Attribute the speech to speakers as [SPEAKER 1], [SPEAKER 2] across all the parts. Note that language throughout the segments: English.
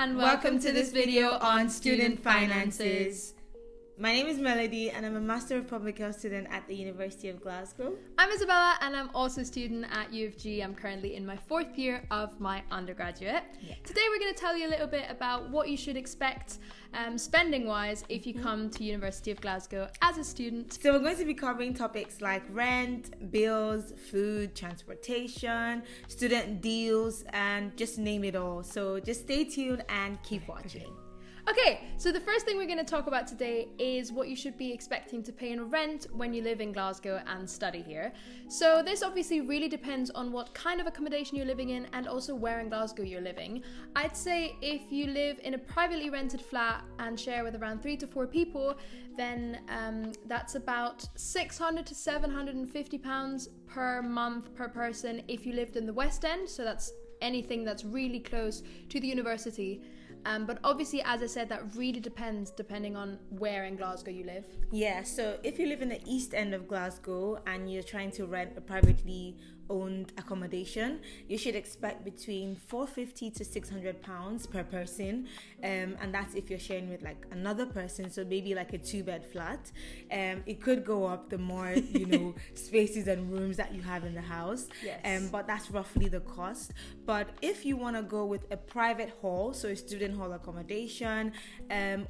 [SPEAKER 1] and welcome to this video on student finances.
[SPEAKER 2] My name is Melody and I'm a Master of Public Health student at the University of Glasgow.
[SPEAKER 1] I'm Isabella and I'm also a student at UofG. I'm currently in my 4th year of my undergraduate. Today we're going to tell you a little bit about what you should expect spending wise if you come to University of Glasgow as a student.
[SPEAKER 2] So we're going to be covering topics like rent, bills, food, transportation, student deals, and just name it all. So just stay tuned and keep watching.
[SPEAKER 1] Okay, so the first thing we're going to talk about today is what you should be expecting to pay in rent when you live in Glasgow and study here. So this obviously really depends on what kind of accommodation you're living in and also where in Glasgow you're living. I'd say if you live in a privately rented flat and share with around 3 to 4 people, then that's about £600 to £750 per month per person if you lived in the West End, so that's anything that's really close to the university. But obviously, as I said, that really depends depending on where in Glasgow you live.
[SPEAKER 2] Yeah, so if you live in the East End of Glasgow and you're trying to rent a privately owned accommodation, you should expect between £450 to £600 per person, and that's if you're sharing with like another person, so maybe like a 2-bed flat. It could go up the more spaces and rooms that you have in the house.
[SPEAKER 1] Yes.
[SPEAKER 2] But that's roughly the cost. But if you want to go with a private hall, so a student hall accommodation,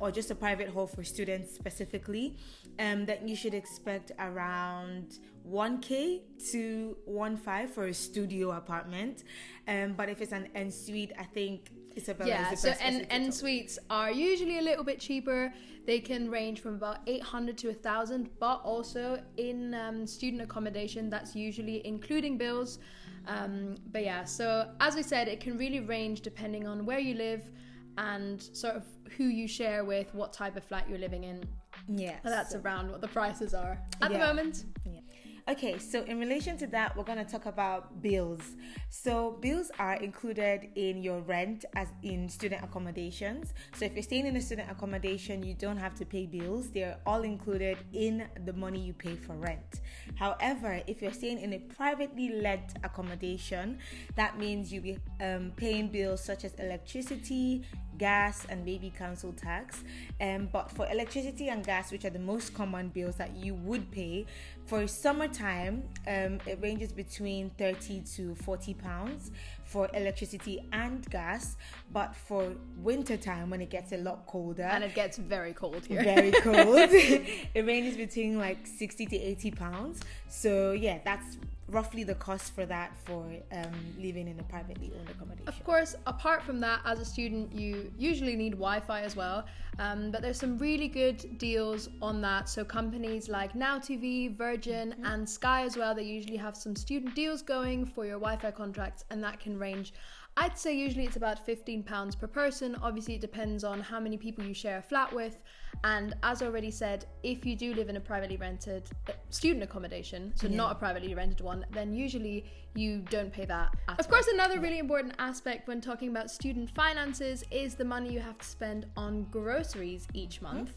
[SPEAKER 2] or just a private hall for students specifically, then you should expect around 1k to 1.5 for a studio apartment. But if it's an ensuite, I think Isabella is the best.
[SPEAKER 1] So en-suites are usually a little bit cheaper. They can range from about 800 to 1,000, but also in student accommodation, that's usually including bills. But yeah, so as we said, it can really range depending on where you live and sort of who you share with, what type of flat you're living in.
[SPEAKER 2] Yes.
[SPEAKER 1] That's around what the prices are at the moment.
[SPEAKER 2] Yeah. Okay, so in relation to that, we're going to talk about bills. So bills are included in your rent as in student accommodations. So if you're staying in a student accommodation, you don't have to pay bills. They're all included in the money you pay for rent. However, if you're staying in a privately let accommodation, that means you'll be paying bills such as electricity, gas, and maybe council tax. But for electricity and gas, which are the most common bills that you would pay, for summertime, it ranges between £30 to £40 for electricity and gas. But for wintertime, when it gets a lot colder,
[SPEAKER 1] and it gets very cold here,
[SPEAKER 2] very cold, it ranges between like £60 to £80. So yeah, that's roughly the cost for that for living in a privately owned accommodation.
[SPEAKER 1] Of course, apart from that, as a student, you usually need Wi-Fi as well. But there's some really good deals on that. So companies like Now TV, Virgin, and Sky as well, they usually have some student deals going for your Wi-Fi contracts, and that can range. I'd say usually it's about £15 per person. Obviously, it depends on how many people you share a flat with. And as already said, if you do live in a privately rented student accommodation, so not a privately rented one, then usually you don't pay that at all. Of course, another really important aspect when talking about student finances is the money you have to spend on groceries each month.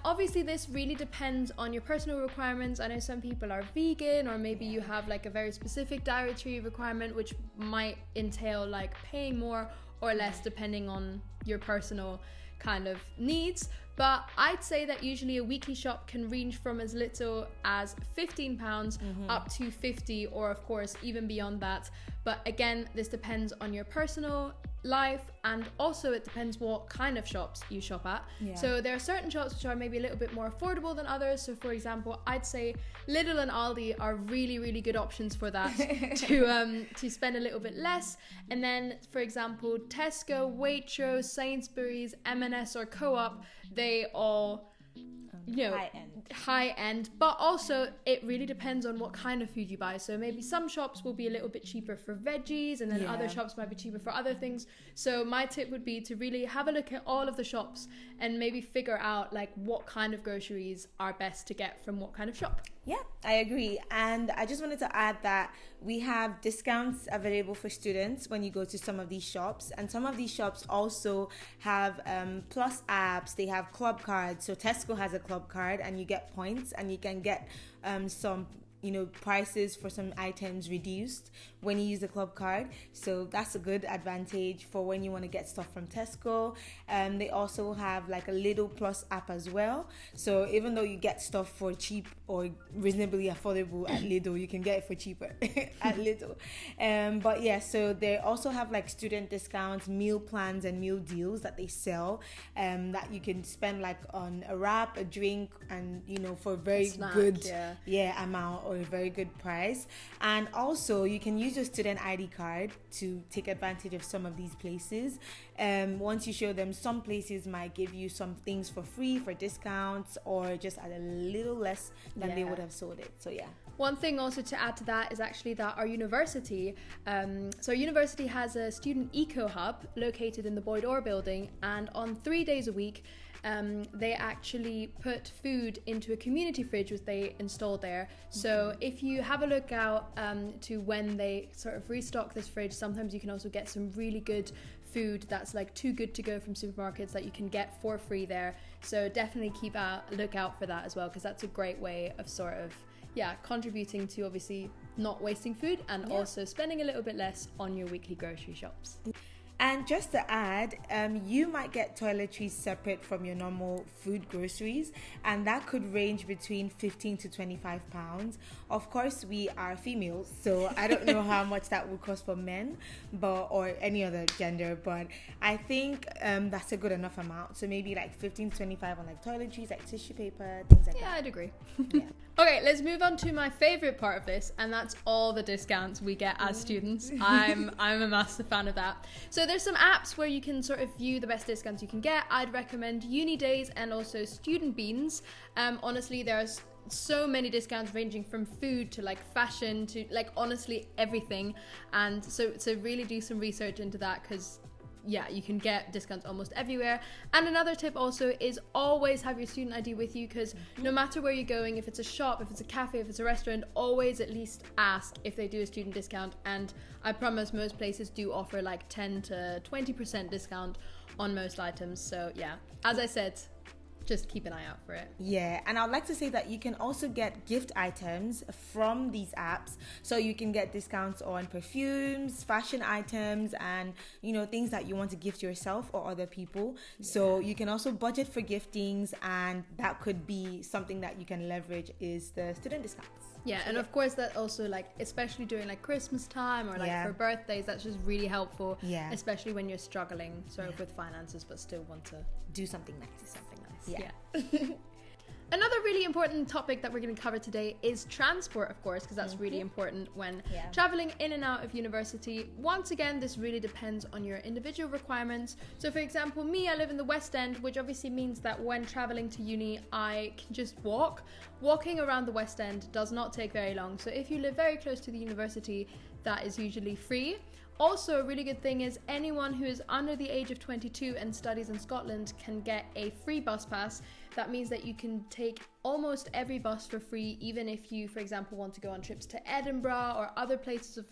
[SPEAKER 1] Obviously, this really depends on your personal requirements. I know some people are vegan, or maybe you have like a very specific dietary requirement, which might entail like paying more or less depending on your personal kind of needs. But I'd say that usually a weekly shop can range from as little as £15 up to 50, or of course even beyond that. But again, this depends on your personal life, and also it depends what kind of shops you shop at. So there are certain shops which are maybe a little bit more affordable than others. So for example, I'd say Lidl and Aldi are really good options for that, to spend a little bit less. And then for example, Tesco, Waitrose, Sainsbury's, M&S or Co-op, they all high end, but also it really depends on what kind of food you buy. So maybe some shops will be a little bit cheaper for veggies, and then other shops might be cheaper for other things. So my tip would be to really have a look at all of the shops and maybe figure out like what kind of groceries are best to get from what kind of shop.
[SPEAKER 2] Yeah, I agree. And I just wanted to add that we have discounts available for students when you go to some of these shops. And some of these shops also have plus apps. They have club cards. So Tesco has a club card and you get points, and you can get some prices for some items reduced when you use the club card. So that's a good advantage for when you want to get stuff from Tesco. They also have like a Lidl Plus app as well. So even though you get stuff for cheap or reasonably affordable at Lidl, you can get it for cheaper at Lidl. But yeah, so they also have like student discounts, meal plans and meal deals that they sell that you can spend like on a wrap, a drink, and for a very good amount or a very good price. And also you can use your student ID card to take advantage of some of these places. Once you show them, some places might give you some things for free, for discounts, or just at a little less than they would have sold it. So yeah.
[SPEAKER 1] One thing also to add to that is actually that our university, so our university has a student eco hub located in the Boyd Orr building, and on 3 days a week they actually put food into a community fridge which they installed there. So if you have a look out to when they sort of restock this fridge, sometimes you can also get some really good food that's like too good to go from supermarkets that you can get for free there. So definitely keep a lookout for that as well, because that's a great way of sort of contributing to obviously not wasting food and also spending a little bit less on your weekly grocery shops.
[SPEAKER 2] And just to add, you might get toiletries separate from your normal food groceries, and that could range between £15 to £25. Of course, we are females, so I don't know how much that would cost for men, or any other gender, but I think that's a good enough amount. So maybe like 15 to 25 on like toiletries, like tissue paper, things like that.
[SPEAKER 1] Yeah, I'd agree.
[SPEAKER 2] Yeah.
[SPEAKER 1] Okay, let's move on to my favorite part of this, and that's all the discounts we get as students. I'm a massive fan of that. So there's some apps where you can sort of view the best discounts you can get. I'd recommend Uni Days and also Student Beans. Honestly, there's so many discounts ranging from food to like fashion to like honestly everything. And so really do some research into that, because you can get discounts almost everywhere. And another tip also is always have your student ID with you, because no matter where you're going, if it's a shop, if it's a cafe, if it's a restaurant, always at least ask if they do a student discount. And I promise most places do offer like 10 to 20% discount on most items. So yeah, as I said, just keep an eye out for it.
[SPEAKER 2] Yeah, and I'd like to say that you can also get gift items from these apps. So you can get discounts on perfumes, fashion items, and things that you want to gift yourself or other people. So you can also budget for giftings, and that could be something that you can leverage is the student discounts.
[SPEAKER 1] Yeah, and of course that also like especially during like Christmas time or like for birthdays, that's just really helpful. Yeah. Especially when you're struggling sort of with finances but still want to
[SPEAKER 2] do something nice.
[SPEAKER 1] Yeah. Another really important topic that we're going to cover today is transport, of course, because that's really important when traveling in and out of university. Once again, this really depends on your individual requirements. So for example, me, I live in the West End, which obviously means that when traveling to uni, I can just walk. Walking around the West End does not take very long. So if you live very close to the university, that is usually free. Also, a really good thing is anyone who is under the age of 22 and studies in Scotland can get a free bus pass. That means that you can take almost every bus for free, even if you, for example, want to go on trips to Edinburgh or other places of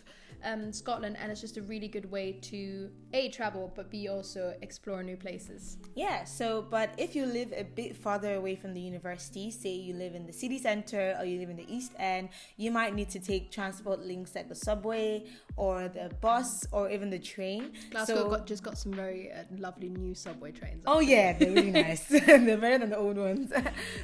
[SPEAKER 1] Scotland, and it's just a really good way to A, travel, but B, also explore new places.
[SPEAKER 2] Yeah, but if you live a bit farther away from the university, say you live in the city centre or you live in the East End, you might need to take transport links like the subway or the bus or even the train.
[SPEAKER 1] Glasgow just got some very lovely new subway trains.
[SPEAKER 2] Oh yeah, they're really nice. They're better than the old ones.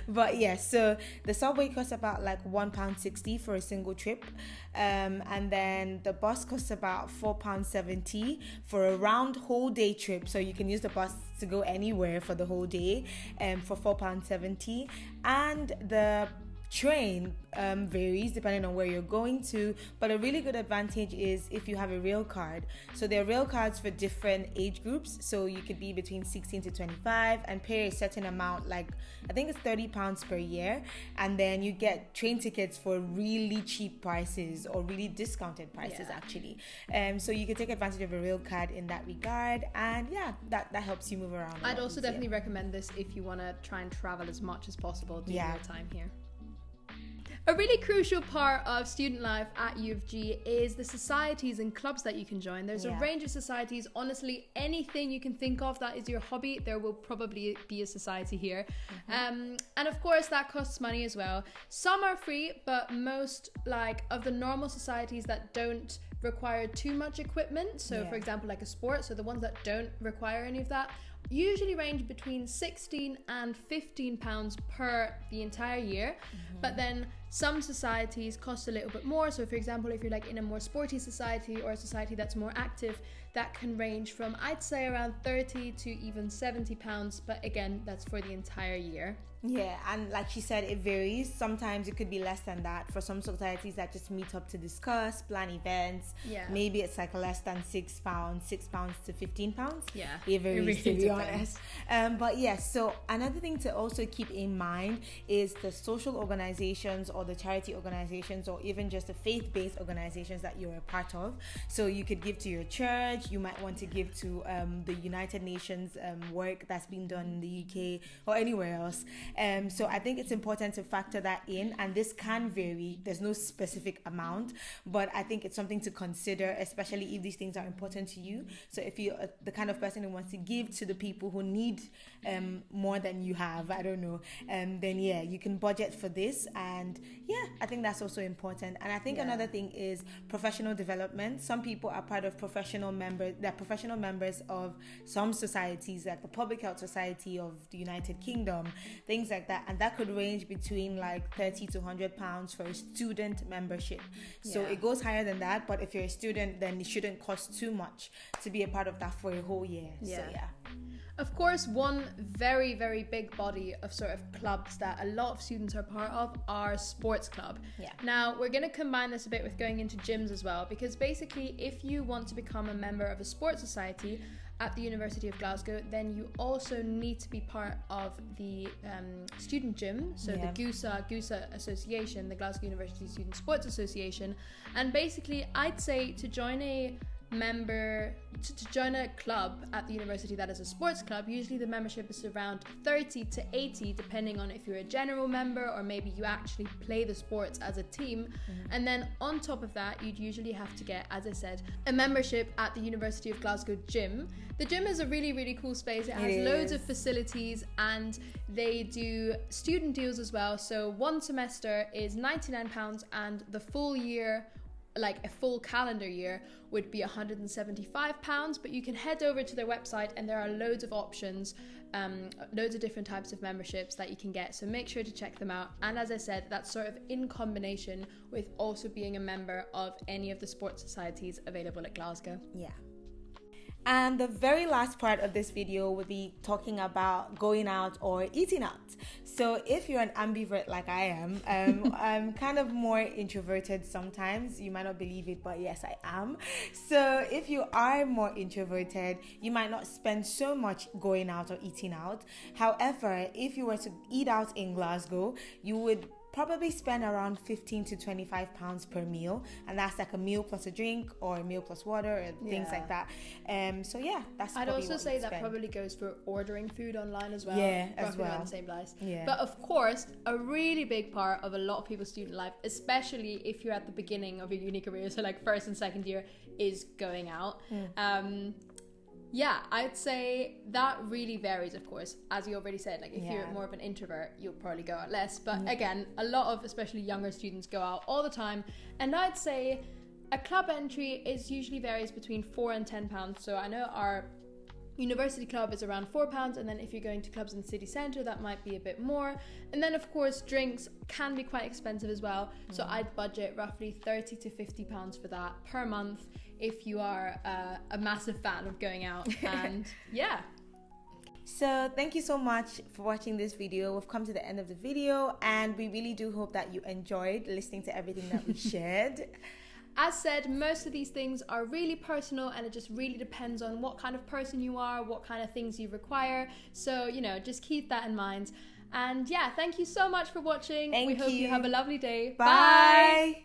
[SPEAKER 2] But yeah, so the subway costs about like £1.60 for a single trip, and then the bus costs about £4.70 for a round whole day trip. So you can use the bus to go anywhere for the whole day, for £4.70, and the train varies depending on where you're going to, but a really good advantage is if you have a rail card. So there are rail cards for different age groups, so you could be between 16 to 25 and pay a certain amount, like I think it's £30 per year, and then you get train tickets for really cheap prices or really discounted prices actually. So you can take advantage of a rail card in that regard, and that helps you move around.
[SPEAKER 1] I'd also definitely recommend this if you want to try and travel as much as possible during your time here. A really crucial part of student life at UofG is the societies and clubs that you can join. There's a range of societies. Honestly, anything you can think of that is your hobby, there will probably be a society here. And of course, that costs money as well. Some are free, but most of the normal societies that don't require too much equipment, so for example like a sport, so the ones that don't require any of that, usually range between 16 and 15 pounds per the entire year. But then some societies cost a little bit more, so for example if you're like in a more sporty society or a society that's more active, that can range from I'd say around 30 to even 70 pounds, but again that's for the entire year.
[SPEAKER 2] Yeah, and like she said, it varies. Sometimes it could be less than that for some societies that just meet up to discuss, plan events. Maybe it's like less than £6 to £15. It varies, to be honest. But yes, so another thing to also keep in mind is the social organizations or the charity organizations or even just the faith-based organizations that you're a part of. So you could give to your church, you might want to give to the United Nations work that's being done in the UK or anywhere else. So I think it's important to factor that in, and this can vary. There's no specific amount, but I think it's something to consider, especially if these things are important to you. So if you're the kind of person who wants to give to the people who need more than you have, I don't know, then you can budget for this. And I think that's also important. And I think another thing is professional development. Some people are part of professional members of some societies, like the Public Health Society of the United Kingdom, things like that, and that could range between like 30 to 100 pounds for a student membership. So it goes higher than that, but if you're a student, then it shouldn't cost too much to be a part of that for a whole year.
[SPEAKER 1] Of course, one very, very big body of sort of clubs that a lot of students are part of are sports club. Now, we're going to combine this a bit with going into gyms as well, because basically if you want to become a member of a sports society at the University of Glasgow, then you also need to be part of the student gym, so the GUSA Association, the Glasgow University Student Sports Association. And basically I'd say to join a club at the university that is a sports club, usually the membership is around 30 to 80 depending on if you're a general member or maybe you actually play the sports as a team. And then on top of that, you'd usually have to get, as I said, a membership at the University of Glasgow gym. The gym is a really, really cool space. It has loads of facilities and they do student deals as well. So one semester is £99 and the full year, like a full calendar year, would be £175, but you can head over to their website and there are loads of options, loads of different types of memberships that you can get, so make sure to check them out. And as I said, that's sort of in combination with also being a member of any of the sports societies available at Glasgow.
[SPEAKER 2] And the very last part of this video will be talking about going out or eating out. So if you're an ambivert like I am, I'm kind of more introverted sometimes. You might not believe it, but yes, I am. So if you are more introverted, you might not spend so much going out or eating out. However, if you were to eat out in Glasgow, you would probably spend around 15 to 25 pounds per meal, and that's like a meal plus a drink or a meal plus water and things like that. So that's
[SPEAKER 1] I'd also say that
[SPEAKER 2] spend.
[SPEAKER 1] Probably goes for ordering food online as well.
[SPEAKER 2] Roughly
[SPEAKER 1] around the same price. But of course, a really big part of a lot of people's student life, especially if you're at the beginning of your uni career, so like first and second year, is going out. I'd say that really varies, of course. As you already said, like if you're more of an introvert, you'll probably go out less. But again, a lot of especially younger students go out all the time. And I'd say a club entry usually varies between £4 and £10. So I know our university club is around £4, and then if you're going to clubs in the city centre, that might be a bit more. And then of course drinks can be quite expensive as well, so I'd budget roughly £30 to £50 for that per month if you are a massive fan of going out. And
[SPEAKER 2] so thank you so much for watching this video. We've come to the end of the video, and we really do hope that you enjoyed listening to everything that we shared.
[SPEAKER 1] As said, most of these things are really personal, and it just really depends on what kind of person you are, what kind of things you require. So, just keep that in mind. And thank you so much for watching. We hope you have a lovely day.
[SPEAKER 2] Bye.